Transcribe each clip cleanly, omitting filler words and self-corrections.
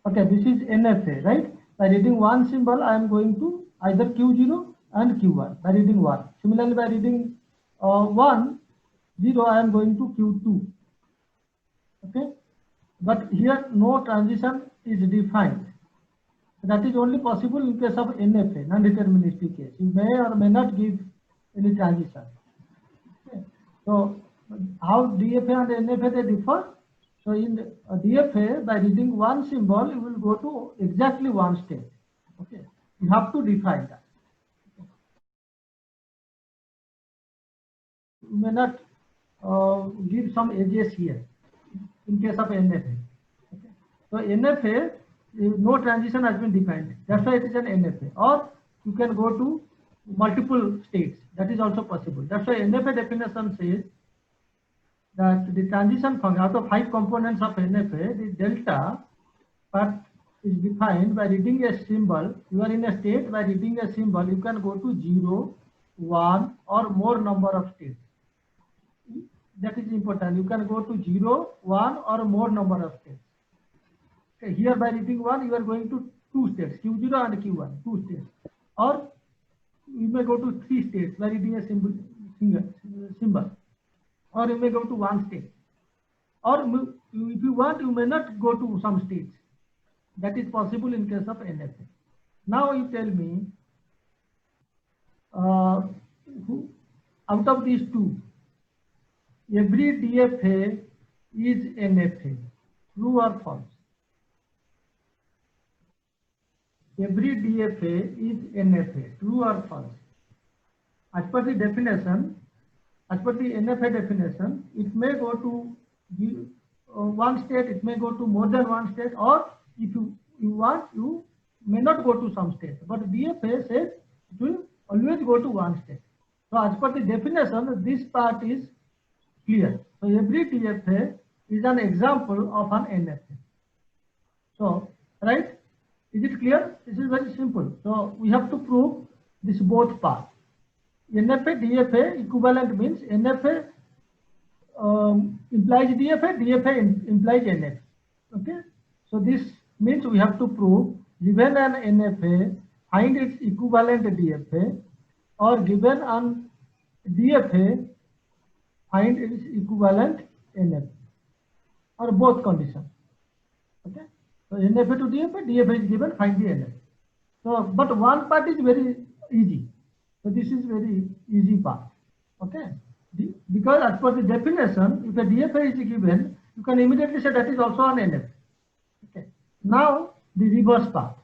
Okay, this is NFA, right? By reading one symbol, I am going to either Q0 and Q1 by reading 1. Similarly, by reading 1, 0, I am going to Q2. Okay, but here no transition is defined. That is only possible in case of NFA, non-deterministic case. You may or may not give any transition. Okay. So, how DFA and NFA they differ? So, in DFA, by reading one symbol, you will go to exactly one state. Okay, you have to define that. You may not give some edges here in case of NFA. Okay. So, NFA, no transition has been defined. That's why it is an NFA. Or you can go to multiple states. That is also possible. That's why NFA definition says that the transition function out of 5 components of NFA, the delta part is defined by reading a symbol. You are in a state, by reading a symbol, you can go to 0, 1 or more number of states. That is important. You can go to 0, 1 or more number of states. Okay, here by reading 1, you are going to 2 states, Q0 and Q1, 2 states. Or you may go to 3 states by reading a symbol. Or you may go to 1 state. Or if you want, you may not go to some states. That is possible in case of NFA. Now you tell me, out of these two, every DFA is NFA, true or false? Every DFA is NFA, true or false? As per the definition, as per the NFA definition, it may go to one state, it may go to more than one state, or if you want, you may not go to some state. But DFA says it will always go to one state. So as per the definition, this part is clear. So every DFA is an example of an NFA. So, right? Is it clear? This is very simple. So we have to prove this both parts. NFA, DFA equivalent means NFA implies DFA, DFA implies NFA. Okay. So this means we have to prove given an NFA, find its equivalent DFA, or given an DFA, find its equivalent NFA, or both conditions. Okay. So NFA to DFA, DFA is given, find the NFA. So, but one part is very easy. So this is very easy part. Okay. Because as per the definition, if a DFA is given, you can immediately say that is also an NFA. Okay. Now the reverse part.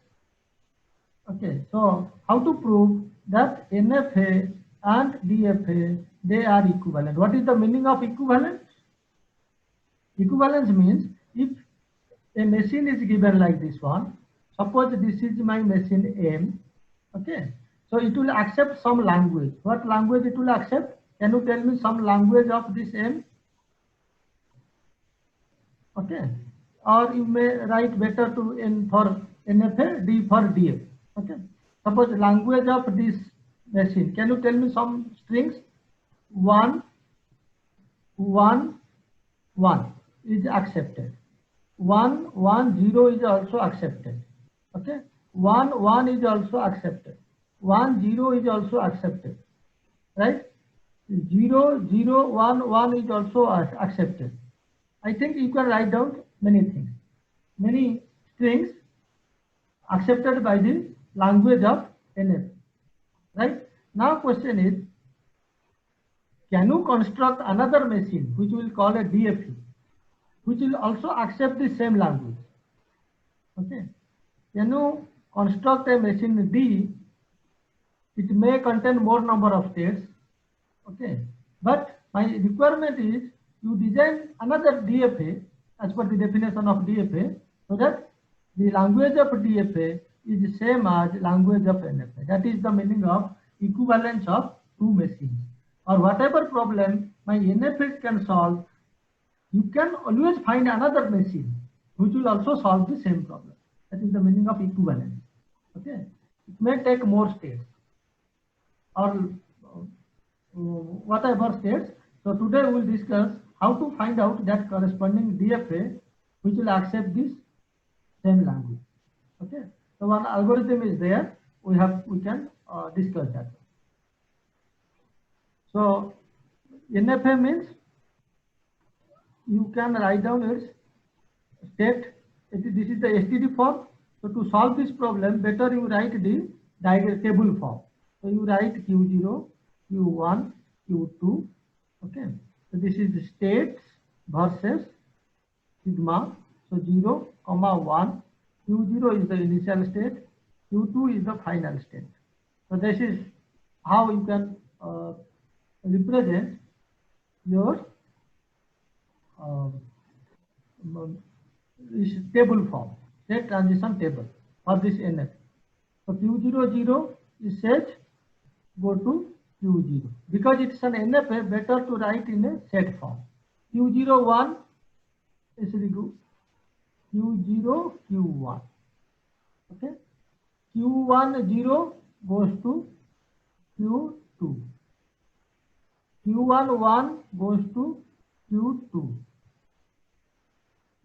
Okay. So how to prove that NFA and DFA, they are equivalent? What is the meaning of equivalence? Equivalence means if a machine is given like this one, suppose this is my machine M, okay, so it will accept some language. What language it will accept? Can you tell me some language of this M? Okay, or you may write better to N for NFA, D for DF. Okay, suppose language of this machine. Can you tell me some strings? 1, 1, 1 is accepted. 1, 1, 0 is also accepted. Okay, 1, 1 is also accepted. 1, 0 is also accepted. Right? 0, 0, 1, 1 is also accepted. I think you can write down many things. Many strings accepted by the language of NF. Right? Now question is, can you construct another machine which we will call a DFE, which will also accept the same language? Okay. Can you construct a machine D? It may contain more number of states. Okay. But my requirement is you design another DFA as per the definition of DFA, so that the language of DFA is the same as language of NFA. That is the meaning of equivalence of two machines. Or whatever problem my NFA can solve, you can always find another machine which will also solve the same problem. That is the meaning of equivalence. Okay. It may take more states or whatever states. So today we will discuss how to find out that corresponding DFA which will accept this same language. Okay, so one algorithm is there. We can discuss that. So NFA means you can write down its state. This is the STD form. So to solve this problem, better you write the diagram table form. So you write Q0, Q1, Q2. Okay. So this is the states versus sigma. So 0, 1. Q0 is the initial state. Q2 is the final state. So this is how you can represent your this table form, state transition table for this NF. So Q00 is set, go to Q0. Because it's an NFA, better to write in a set form. Q01 is equal Q0, Q1. Okay. Q10 goes to Q2. Q11 goes to Q2.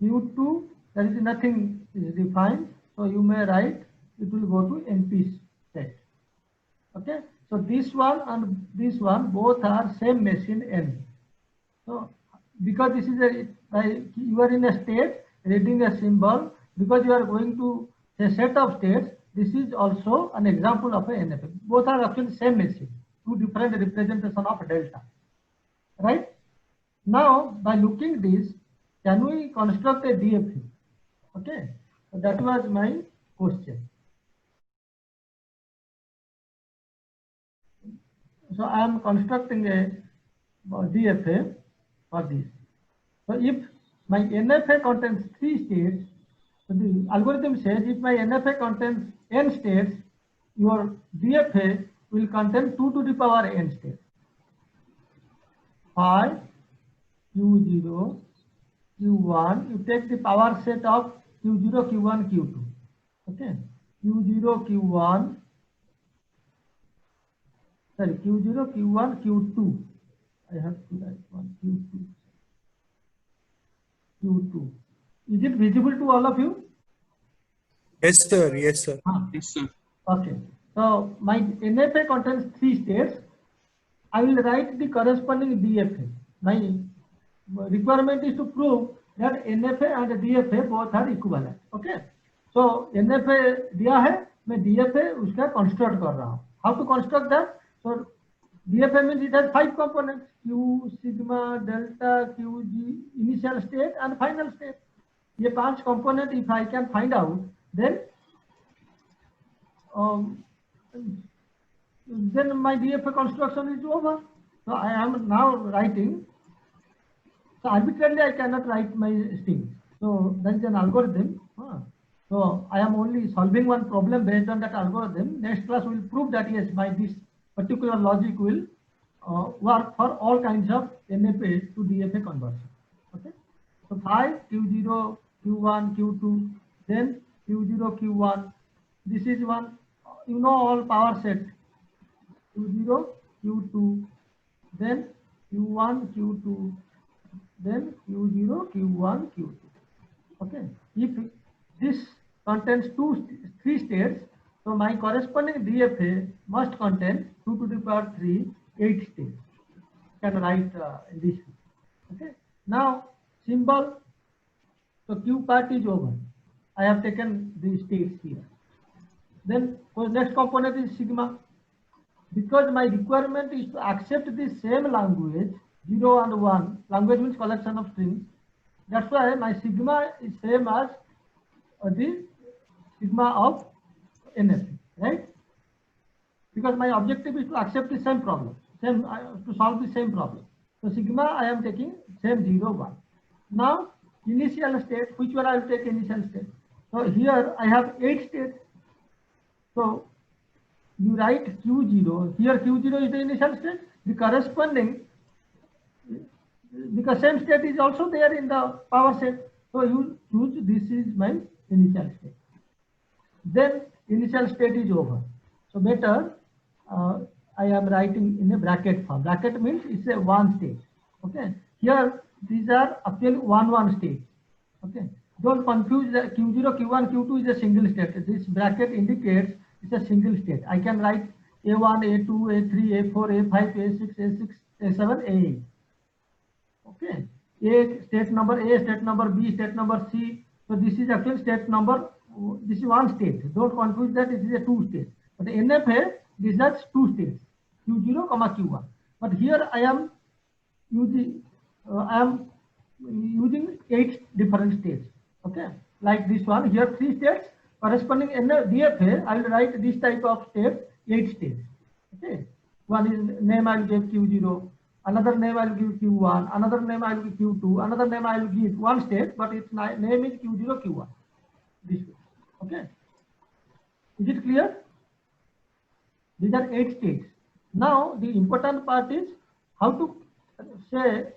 Q2, there is nothing is defined, so you may write it will go to NP set. Okay, so this one and this one both are same machine N. So because this is you are in a state reading a symbol, because you are going to a set of states, this is also an example of a NFA. Both are actually same machine, two different representation of delta. Right? Now by looking this, can we construct a DFA? Okay, so that was my question. So I am constructing a DFA for this. So if my NFA contains 3 states, so the algorithm says if my NFA contains n states, your DFA will contain 2 to the power n states. Phi Q0, Q1, you take the power set of Q0, Q1, Q2. Okay, Q0, Q1, sorry, Q0, Q1, Q2. I have to write one, Q2. Q2. Is it visible to all of you? Yes, sir. Yes, sir. Yes, sir. Okay. So my NFA contains 3 states. I will write the corresponding DFA. My requirement is to prove that NFA and DFA both are equivalent. Okay. So NFA दिया है, मैं DFA उसका construct कर रहा हूँ. How to construct that? So DFA means it has 5 components: Q, sigma, delta, QG, initial state and final state. ये 5 component if I can find out, then my DFA construction is over. So I am now writing. So arbitrarily I cannot write my strings. So that is an algorithm. So I am only solving one problem based on that algorithm. Next class will prove that yes, this particular logic will work for all kinds of NFA to DFA conversion. Okay. So 5 Q0, Q1, Q2, then Q0, Q1. This is one. You know all power set. Q0, Q2, then Q1, Q2, then Q0, Q1, Q2. Okay. If this contains 3 states, so my corresponding DFA must contain 2 to the power 3, 8 states. You can write in this way. Okay. Now symbol. So Q part is over. I have taken the states here. Then next component is sigma. Because my requirement is to accept the same language, 0 and 1. Language means collection of strings. That's why my sigma is same as the sigma of NFA, right? Because my objective is to accept the same problem, to solve the same problem. So sigma I am taking same 0, 1. Now initial state, which one I will take initial state? So here I have 8 states. So you write Q0, here Q0 is the initial state, the corresponding, because same state is also there in the power set. So you choose this is my initial state. Then initial state is over. So better I am writing in a bracket form. Bracket means it's a one state. Okay. Here these are actually one state. Okay. Don't confuse the Q0, Q1, Q2 is a single state. This bracket indicates it's a single state. I can write A1, A2, A3, A4, A5, A6, A6, A7, A8. Okay. A state number A, state number B, state number C. So this is actually state number. This is one state. Don't confuse that it is a two state. But NFA, this is two states. Q0, Q1. But here I am using 8 different states. Okay, like this one here, 3 states corresponding in the DFA. I will write this type of states, 8 states. Okay, one is name I will give Q0, another name I will give Q1, another name I will give Q2, another name I will give one state, but its name is Q0, Q1. This way. Okay, is it clear? These are 8 states. Now the important part is how to say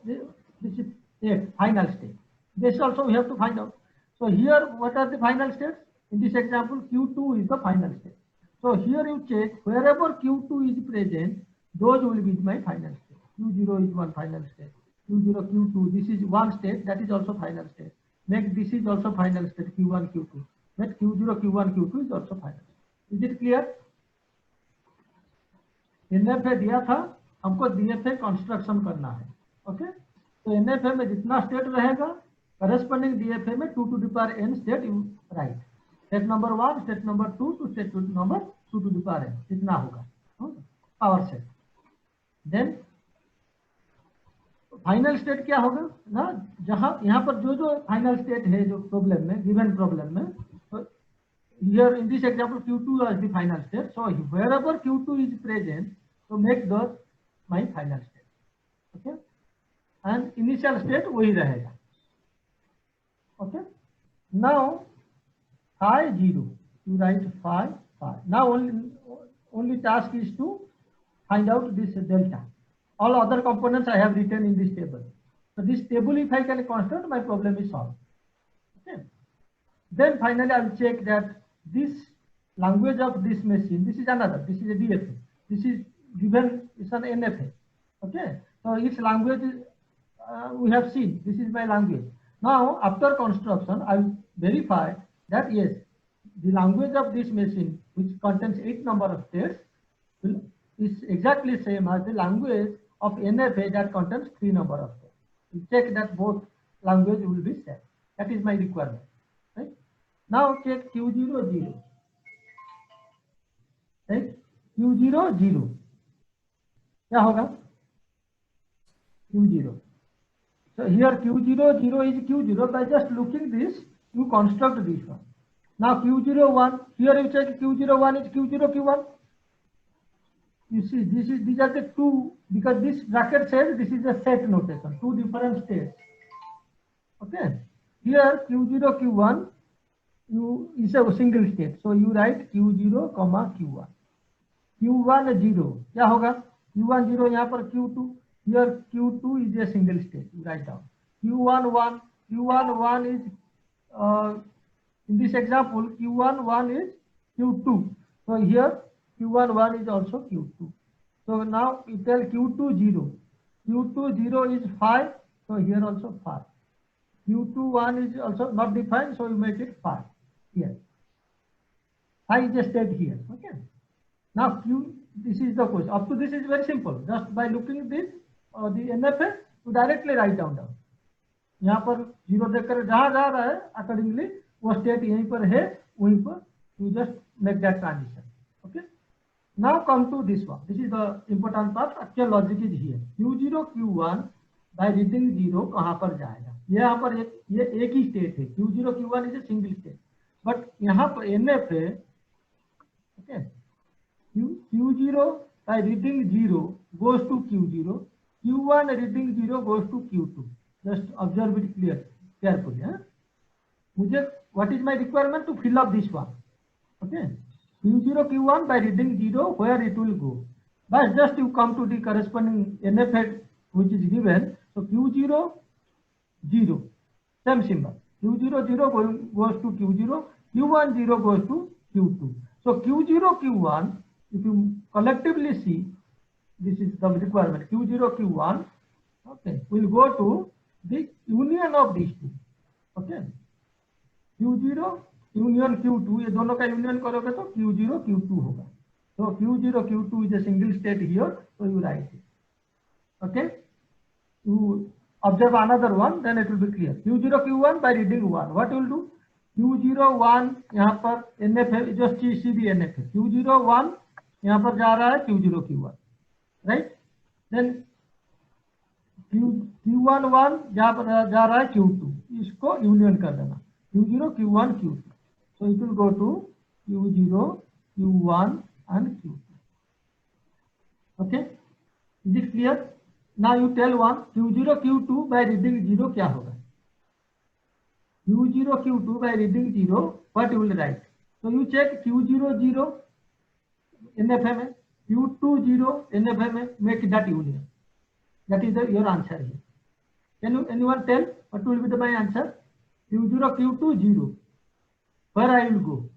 this is a final state. This also we have to find out. So here, what are the final states? In this example, Q2 is the final state. So here you check wherever Q2 is present, those will be my final state. Q0 is one final state. Q0, Q2, this is one state, that is also final state. Next, this is also final state, Q1, Q2. Next, Q0, Q1, Q2 is also final state. Is it clear? NFA दिया था, हमको DFA construction करना है. Okay, तो NFA में जितना state रहेगा, corresponding DFA में 2 to the power n state you right. State number 1, state number 2 to state number 2 to the power n इतना होगा power set. Then final state क्या होगा ना, जहां यहाँ पर जो फाइनल स्टेट है जो प्रॉब्लम में, गिवन प्रॉब्लम में, तो here in this example Q2 is the final state. So wherever Q2 is present, so make those my final state. Okay, and initial state वही रहेगा. Okay, now phi 0, you write phi. Now only task is to find out this delta. All other components I have written in this table. So this table, if I can construct, my problem is solved. Okay, then finally I will check that this language of this machine, this is another, this is a DFA, this is given, it's an NFA. Okay, so its language is, we have seen, this is my language. Now after construction I will verify that yes, the language of this machine, which contains 8 number of states, is exactly same as the language of NFA that contains 3 number of states. We check that both language will be same. That is my requirement. Right? Now check Q0, 0. Right? Q0, 0. क्या होगा? Q0. So here Q0, 0 is Q0. By just looking this, you construct this one. Now Q0, 1. Here you check Q0, 1 is Q0, Q1. You see, these are the two, because this bracket says this is a set notation, 2 different states. Okay. Here Q0, Q1 is a single state. So you write Q0, Q1. Q1, 0. क्या होगा? Q1, 0 यहाँ पर Q2. Here Q2 is a single state. You write down. Q1, 1. Q1, 1 is, in this example, Q1, 1 is Q2. So here Q1, 1 is also Q2. So now you tell Q2, 0. Q2, 0 is 5. So here also 5. Q2, 1 is also not defined. So you make it 5. Here. I just state here. Okay. Now this is the question. Up to this is very simple. Just by looking at this, the NFA, you directly write down. यहाँ पर 0 देकर जहाँ जा रहा है, accordingly वो state यहीं पर है, वहीं पर you just make that transition. Okay. Now come to this one. This is the important part. Actual logic is here. Q0, Q1 by reading 0 कहाँ पर जाएगा? ये यहाँ पर ये एक ही state है. Q0, Q1 is a single state. But यहाँ पर NFA, okay, Q0 by reading 0 goes to Q0. Q1 reading 0 goes to Q2. Just observe it carefully. What is my requirement to fill up this one? Okay. Q0, Q1 by reading 0, where it will go. But just you come to the corresponding NFA which is given. So Q0, 0. Same symbol. Q0, 0 goes to Q0. Q1, 0 goes to Q2. So Q0, Q1, if you collectively see, this is the requirement. Q0, Q1, okay, will go to the union of these two. Okay. Q0 union Q2, ये दोनों का union करोगे तो Q0 Q2 होगा. So Q0 Q2 is a single state here, so you write it. Okay, you observe another one, then it will be clear. Q0 Q1 by reading 1, what you will do? Q0 1 यहाँ पर NF है, जो सीधी NF है. Q0 1 यहाँ पर जा रहा है Q0 Q1, right. Then Q1 1 जहाँ पर जा रहा है Q2, इसको यूनियन कर देना Q0 Q1 Q2. So it will go to Q0 Q1 and Q2. Okay, is it clear? Now you tell one Q0 Q2 by reading 0 क्या होगा? Q0 Q2 by reading 0, what you will write? So you check Q0 0 NFM है, Q2 0 NFM है, make that union. That is your answer here. Can anyone tell what will be my answer? Q0 Q2 0. Where I will go?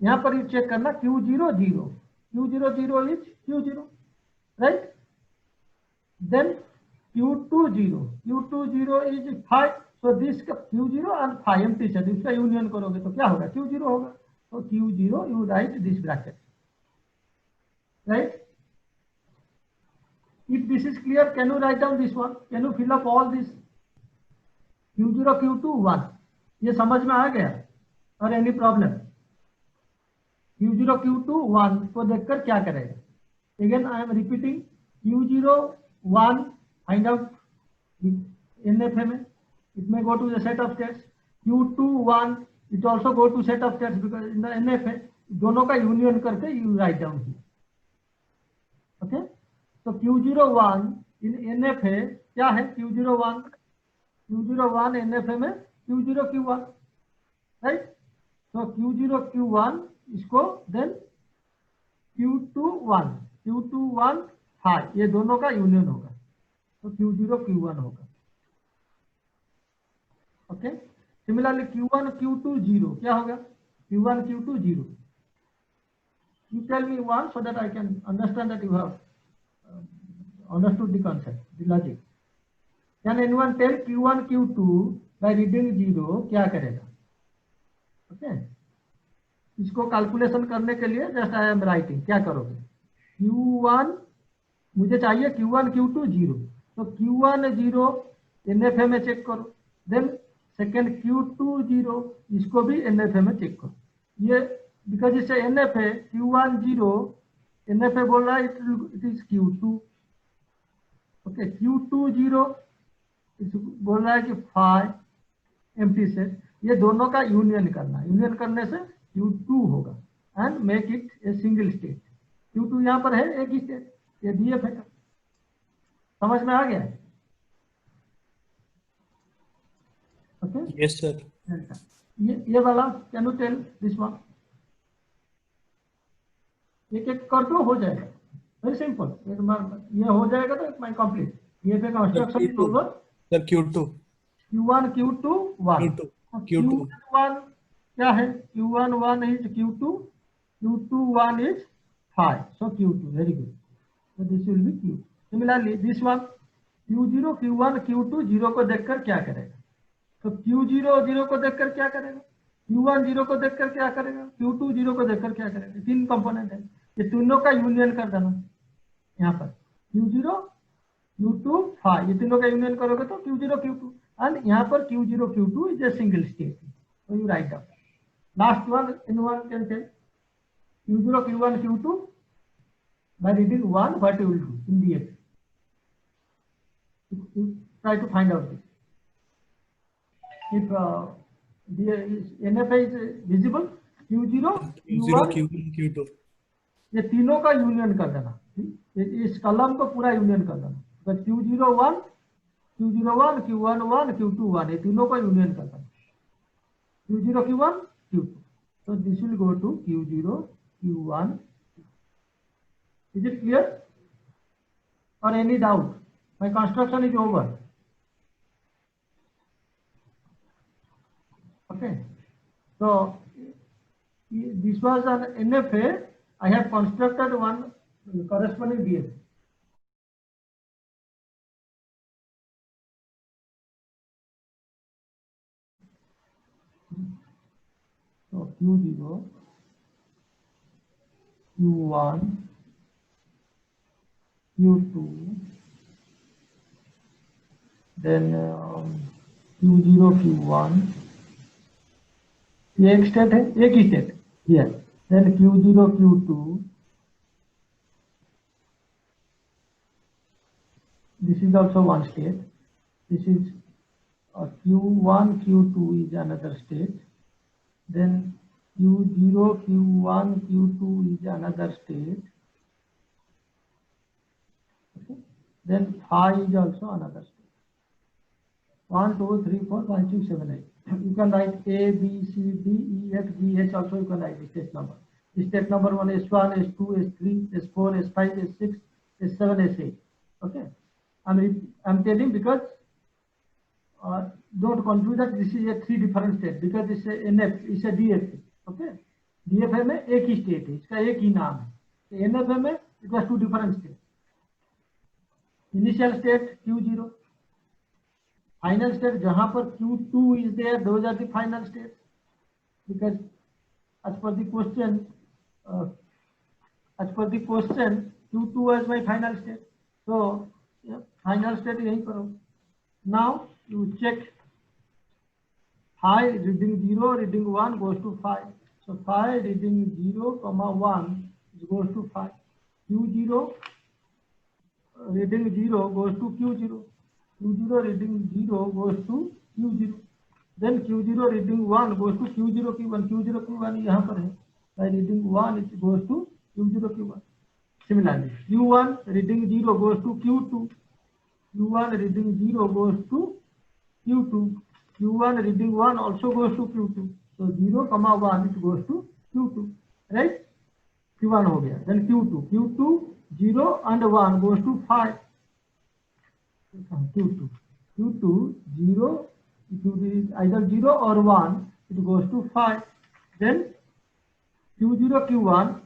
यहाँ पर you check करना Q0 0. Q0 0 is Q0, right? Then Q2 0. Q2 0 is 5. So this Q0 and 5 empty set, इसका union करोगे तो क्या होगा? Q0 होगा. So Q0 you write this bracket, right? If this is clear, can you write down this one? Can you fill up all this? Q0 Q2 1. ये समझ में आ गया? और any problem? Q0 Q2 1 को देखकर क्या करेगा? Again I am repeating. Q0 1 find out NFM में. It may go to the set of states. Q2 1 it also go to set of states because in the NF है. दोनों का union करके you write down here. Okay? So Q0 1 in NF है क्या है? Q0 1 NF में Q0 Q1, right? So Q0 Q1 इसको then Q2 1 5, ये दोनों का यूनियन होगा तो Q0 Q1 होगा. ओके, सिमिलरली Q1 Q2 0 क्या होगा? Q1 Q2 0. You tell me one so that I can understand that you have understood the concept, the logic. Can anyone tell Q1 Q2 by reading 0 क्या करेगा? Okay, इसको calculation करने के लिए just I am writing. क्या करोगे? Q1 मुझे चाहिए Q1 Q2 0, तो Q1 0 NFM में चेक करो. देन सेकेंड Q2 0, इसको भी NFM में चेक करो. ये बिकॉज इससे NF है, Q1 0 NFM बोल रहा है it is Q2. Okay, Q2 0 बोल रहा है कि 5 एम्प्टी सेट. ये दोनों का यूनियन करना, यूनियन करने से Q2 होगा and make it a single state. Q2 यहाँ पर है एक ही स्टेट, ये DF है. समझ में आ गया? Okay, Yes, sir. ये वाला can you tell this one? एक एक कर दो, हो जाएगा. Very simple. ये हो जाएगा तो माय कंप्लीट. ये पे construction is over. Sir, Q2. Q1 Q2 1. Q2. Q1 क्या है? Q1 1 is Q2. Q2 1 is 5. So Q2. Very good. So this will be Q. Similarly, this one Q0 Q1 Q2 0 को देखकर क्या करेगा? तो Q0 0 को देखकर क्या करेगा? Q1 0 को देखकर क्या करेगा? Q2 0 को देखकर क्या करेगा? तीन कंपोनेंट है, ये तीनों का यूनियन कर देना. यहाँ पर Q0 Q2 5, ये तीनों का यूनियन करोगे तो Q0 Q2. एंड यहाँ पर Q0 Q2 is a single state. So you write down. Last one, anyone can tell? Q0 Q1 Q2 by reading 1, what you will do in the DF? You try to find out this. If the NFA is visible, Q0 Q1 Q2. ये तीनों का union कर देना. इस कलम को पूरा union कर देना. तो Q01 Q1 1 Q2 1, ये तीनों का यूनियन कर देना. Q0 Q1 Q2. So this will go to Q0 Q1. Is it clear? Or any doubt? My construction is over. Okay. So this was an NFA. I have constructed one corresponding DF. Q0, Q1, Q2, then Q0, Q1, ये एक state है, एक ही state here. Then Q0, Q2, this is also one state. This is Q1, Q2 is another state. Then Q0, Q1, Q2 is another state. Okay. Then phi is also another state. 1, 2, 3, 4, 5, 6, 7, 8. You can write A, B, C, D, E, F, G, H. Also you can write the state number. State number 1, S1, S2, S3, S4, S5, S6, S7, S8. Okay. I'm telling because don't confuse that this is a 3 different state because this is a NF, it's a DFA. Okay. DFA में एक ही state है, इसका एक ही नाम है. NFA में it was 2 different states. Initial state Q0. Final state जहाँ पर Q2 is there, those are the final states. Because as per the question, Q2 was my final state. So yeah, final state यहीं पर हो. Now you check phi reading 0, reading 1 goes to phi. So phi reading 0, 1 goes to phi. Q0 reading 0 goes to Q0. Q0 reading 0 goes to Q0. Then Q0 reading 1 goes to Q0 Q1. Q0 Q1 यहाँ पर है. By reading 1 it goes to Q0 Q1. Similarly, Q1 reading 0 goes to Q2. Q1 reading 0 goes to Q2. Q1 reading 1 also goes to Q2. So 0, 1 it goes to Q2. Right? Q1 हो गया. Then Q2. Q2 0 and 1 goes to phi. Q2. Q2 0. Q2 is either 0 or 1. It goes to phi. Then Q0 Q1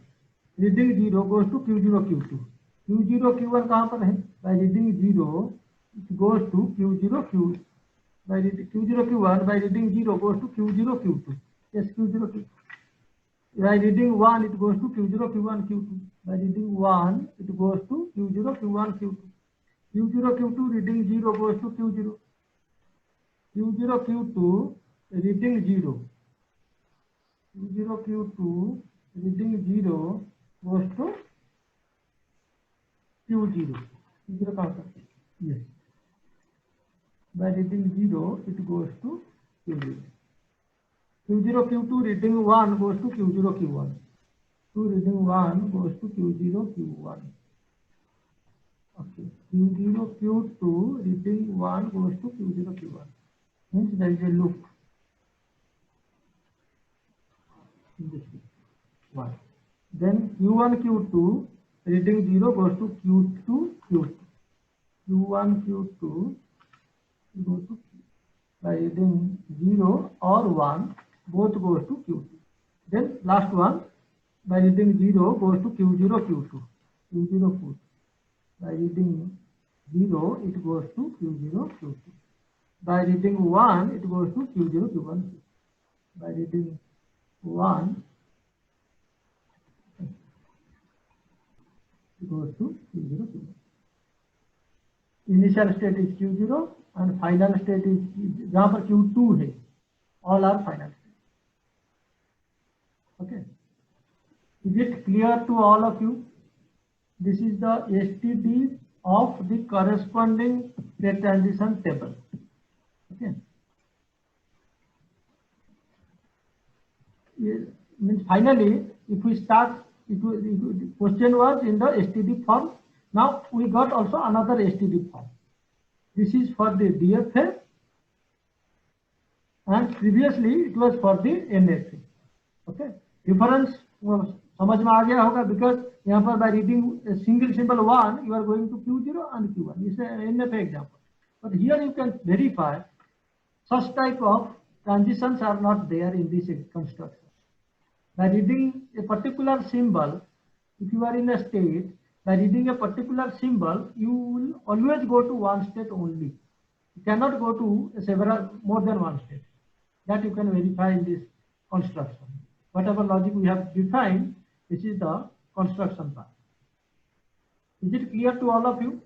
reading 0 goes to Q0 Q2. Q0 Q1 कहाँ पर है? By reading 0 it goes to Q0 Q. By reading Q0 Q1 by reading 0 goes to Q0 Q2. Yes, Q0 Q2. By reading 1 it goes to Q0 Q1 Q2. By reading 1 it goes to Q0 Q1 Q2. Q0 Q2 reading 0 goes to Q0. Q0 Q2 reading 0. Q0 Q2 reading 0 goes to Q0. Q0 कहाँ पर? Yes. By reading 0 it goes to Q0. Q0 Q2 reading 1 goes to Q0 Q1. 2 reading 1 goes to Q0 Q1. Okay. Q0 Q2 reading 1 goes to Q0 Q1. Means there is a loop. In this loop. 1. Then Q1 Q2 reading 0 goes to Q2 Q2. Q1 Q2 goes to Q. By reading 0 or 1 both goes to Q2. Then last one by reading 0 goes to Q0 Q2. Q0 Q2. By reading 0 it goes to Q0 Q2. By reading 1 it goes to Q0 Q1. By reading 1 it goes to Q0 Q1. Initial state is Q0 and final state is जहाँ पर Q2 है. All are final state. Okay. Is it clear to all of you? This is the STD of the corresponding state transition table. Okay. It means finally, if we start, the question was in the STD form. Now we got also another STD form. This is for the DFA and previously it was for the NFA. Okay. Difference समझ में आ गया होगा because यहाँ पर by reading a single symbol 1 you are going to Q0 and Q1. This is an NFA example. But here you can verify such type of transitions are not there in this construction. By reading a particular symbol, if you are in a state, by reading a particular symbol, you will always go to one state only. You cannot go to several more than one state. That you can verify in this construction. whatever logic we have defined, this is the construction part. Is it clear to all of you?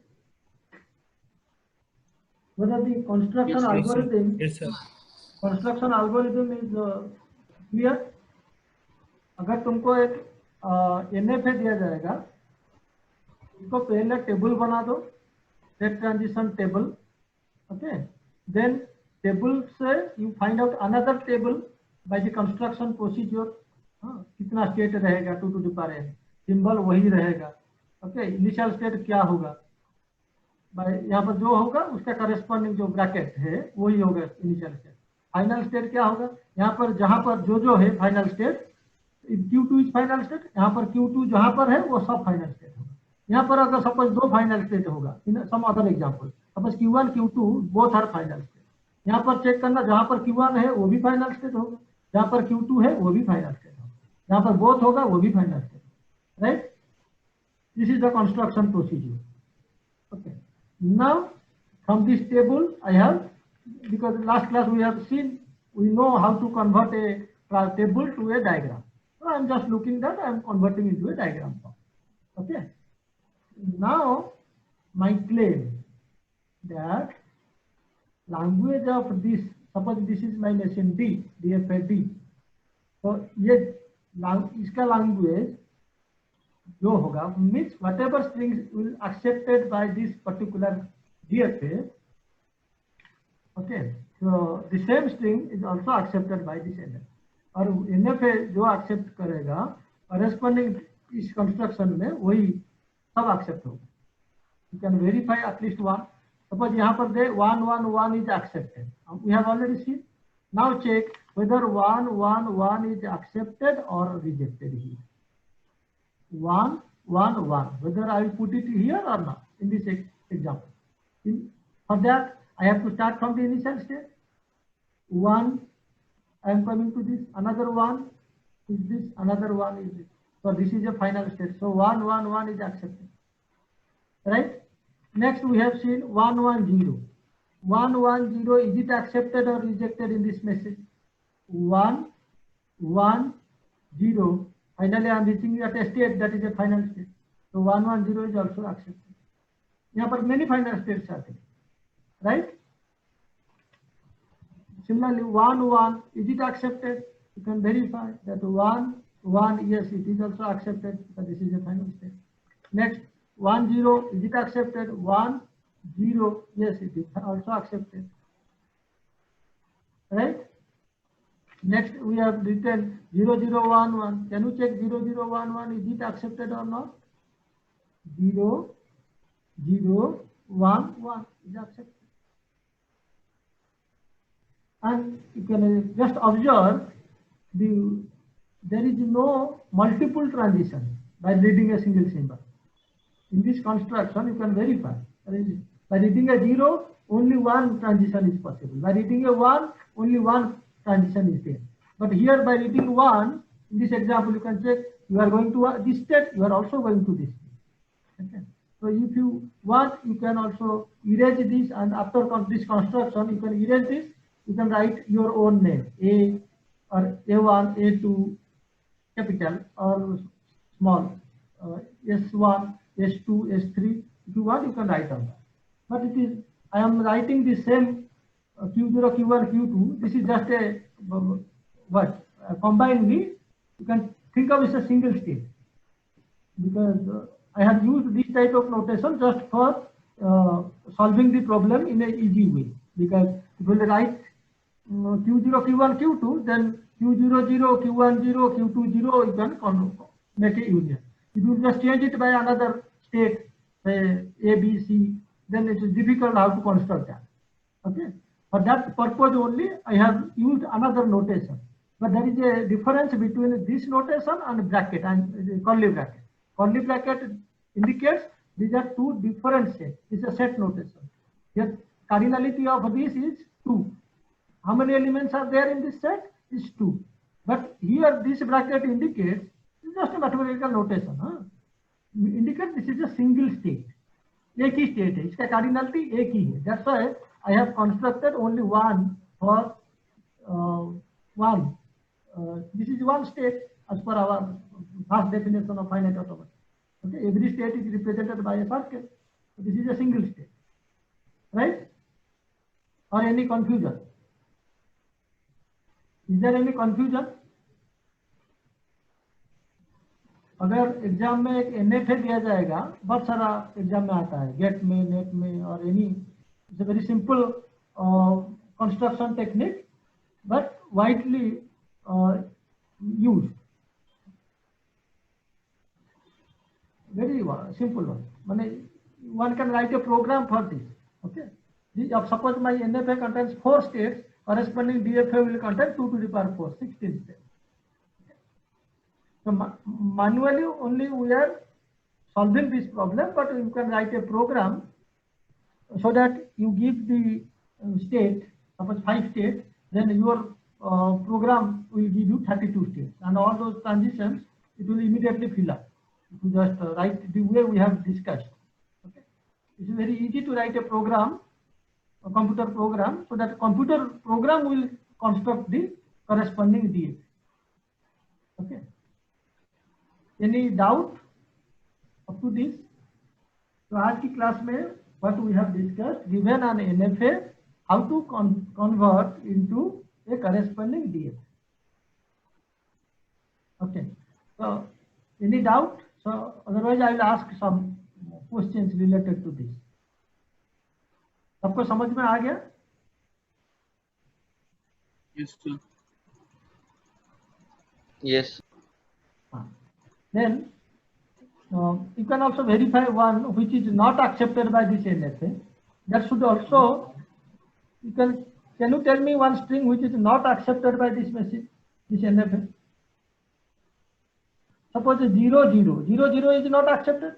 Whether the construction Yes, sir. algorithm, Yes, sir. construction algorithm is clear? अगर तुमको एक NFA दिया जाएगा, इसको पहले table बना दो, state transition table, okay, then table से you find out another table by the construction procedure, कितना स्टेट रहेगा 2 to the power n, symbol वही रहेगा, ओके, इनिशियल स्टेट क्या होगा, यहाँ पर जो होगा उसका करस्पॉन्डिंग जो ब्रैकेट है वही होगा इनिशियल स्टेट। फाइनल स्टेट क्या होगा, यहाँ पर जहां पर जो है final state, Q2 is final state, यहाँ पर Q2 जहां पर है वो सब फाइनल स्टेट होगा। यहाँ पर अगर सपोज दो फाइनल स्टेट होगा, in some other example, suppose Q1 Q2 both are final state, यहाँ पर चेक करना जहां पर Q1 है वो भी फाइनल स्टेट होगा, जहां पर Q2 है वो भी फाइनल स्टेट होगा, जहां पर बोथ होगा वो भी final state, right. This is the construction procedure, okay. Now from this table I have, because last class we have seen, we know how to convert a table to a diagram, so I am just looking that I am converting into a diagram form, okay. Now my claim that language of this, suppose this is my machine D, DFA-D, तो ये इसका language जो होगा means whatever strings will accepted by this particular DFA, okay, so the same string is also accepted by this NFA, और NFA जो accept करेगा corresponding इस construction में वही सब accept होगा। You can verify at least one, suppose यहाँ पर दे 1 1 1 is accepted, we have already seen, now check whether 1 1 1 is accepted or rejected here, 1 1 1, whether I will put it here or not in this example. For that I have to start from the initial state. 1, I am coming to this, another 1 is this, another 1 is this, so this is a final state, so 1 1 1 is accepted, right. Next we have seen 1 1 0, 1 1 0, is it accepted or rejected in this message, 1 1 0, finally I am reaching at a state that is a final state, so 1 1 0 is also accepted. यहाँ पर many final states are there, right. Similarly 1 1, is it accepted, you can verify that 1 1, yes, it is also accepted, but this is a final state. Next 1 0, is it accepted, 1 0, yes, it is also accepted, right. Next we have written 0 0 1 1, can you check 0 0 1 1, is it accepted or not, 0 0 1 1 is accepted. And you can just observe there is no multiple transition by reading a single symbol. In this construction you can verify, by reading a 0 only one transition is possible, by reading a 1 only one transition is there, but here by reading 1, in this example you can check, you are going to this state, you are also going to this state, okay. So if you want you can also erase this, and after this construction you can erase this, you can write your own name, A or A1 A2 capital or small, S1 S2 S3, if you want you can write on that, but it is, I am writing the same Q0 Q1 Q2, this is just a combinedly, you can think of it as a single state, because I have used this type of notation just for solving the problem in an easy way, because if you write Q0 Q1 Q2, then Q0 0 Q1 0 Q2 0, you can make a union. If you just change it by another state, say A B C, then it is difficult how to construct that, okay. For that purpose only I have used another notation, but there is a difference between this notation and bracket and curly bracket. Curly bracket indicates these are two different sets, it's a set notation. Yet cardinality of this is 2. How many elements are there in this set? Is 2. But here this bracket indicates, it's just a mathematical notation, indicate this is a single state, एक ही state है, इसका cardinality एक ही है. That's why I have constructed only one for one this is one state as per our first definition of finite automaton. Okay, every state is represented by a circle. So this is a single state, right? Or any confusion? Is there any confusion? अगर exam में एक NFA दिया जाएगा, बहुत सारा exam में आता है, गेट में, नेट में और any, it's a very simple construction technique but widely used, very simple one. One can write a program for this. Okay, suppose my NFA contains 4 states, corresponding DFA will contain 2 to the power 4, 16 states. So manually only we are solving this problem, but you can write a program so that you give the state, suppose 5 states, then your program will give you 32 states, and all those transitions it will immediately fill up. You just write the way we have discussed. Okay, it is very easy to write a program, a computer program, so that computer program will construct the corresponding DFA. Okay. Any doubt up to this? So आज की class में what we have discussed, given an NFA, how to convert into a corresponding DFA. Okay. So any doubt? So otherwise I will ask some questions related to this. सबको समझ में आ गया? Yes, sir. Yes. Then you can also verify one which is not accepted by this NFA. That should also, can you tell me one string which is not accepted by this message, this NFA? Suppose 0, 0, 0, 0 is not accepted.